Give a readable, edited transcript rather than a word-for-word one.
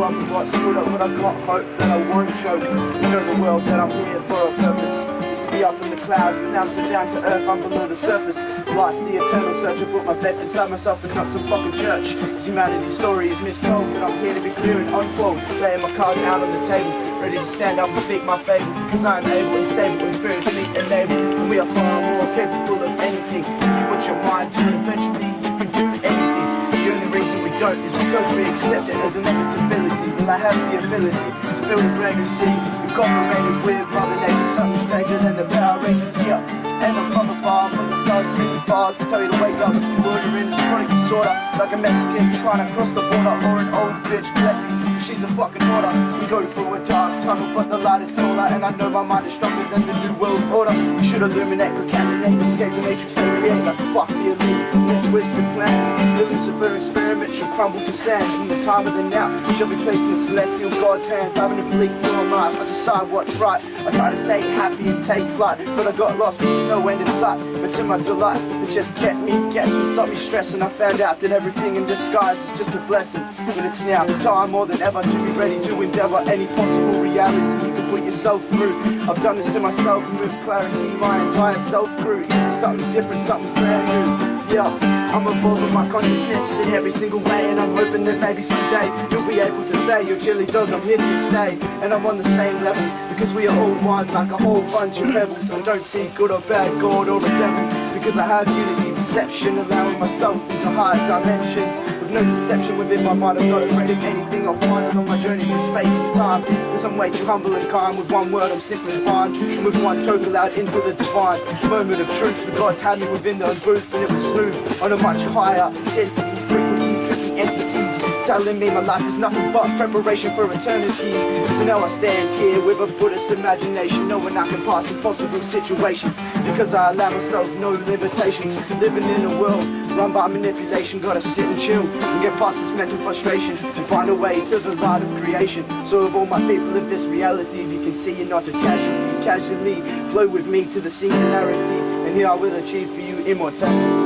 grew up with what's stood up, but I've got hope that I won't choke. You know the world that I'm here for a purpose. Used to be up in the clouds, but now I'm so down to earth, I'm below the surface. Life, the eternal search, I put my faith inside myself, but not some fucking church. Cause humanity's story is mistold, but I'm here to be clear and unfold. Laying my cards out on the table, ready to stand up and speak my fable. Cause I'm able and stable and spiritually enabled, and we are far more capable of anything. If you put your mind to it, eventually you can do anything. The only reason we don't is because we accept it as an inevitability. Well, I have the ability to build a brand new city. We've cooperated with Mother Nature, something stranger than the Power Rangers here. And I'm from afar, from the stars, sleepers, bars to tell you to wake up. We're in this chronic disorder, like a Mexican trying to cross the border, or an old bitch collecting. She's a fucking hoarder. We go through a dark tunnel, but the light is taller, and I know my mind is stronger than the new world order. We should illuminate, procrastinate, escape the matrix, and create like a fuck the elite. With twisted plans, the Lucifer experiment shall crumble to sand. From the time of the now, we shall be placed in the celestial God's hands. I'm in a bleak new life, I decide what's right. I try to stay happy and take flight, but I got lost, there's no end in sight. But to my delight, it just kept me guessing, stopped me stressing. I found out that everything in disguise is just a blessing. But it's now time more than ever to be ready to endeavor any possible reality you can put yourself through. I've done this to myself and with clarity my entire self grew into something different, something brand new. Yeah, I'm evolving my consciousness in every single way, and I'm hoping that maybe someday you'll be able to say, yo chilly dog, I'm here to stay. And I'm on the same level, because we are all one, like a whole bunch of pebbles. I don't see good or bad, God or the devil, because I have unity perception, allowing myself into higher dimensions. With no deception within my mind, I'm not afraid of anything I'll find along my journey through space and time. Because I'm way too humble and kind, with one word I'm simply fine, and with one token out into the divine moment of truth. The gods had me within their booth, and it was smooth on a much higher density frequency, trippy entities telling me my life is nothing but preparation for eternity. So now I stand here with a Buddhist imagination, knowing I can pass impossible situations, because I allow myself no limitations. Living in a world run by manipulation, gotta sit and chill and get past this mental frustration to find a way to the light of creation. So of all my people in this reality, if you can see you're not a casualty, casually flow with me to the singularity, and here I will achieve for you immortality.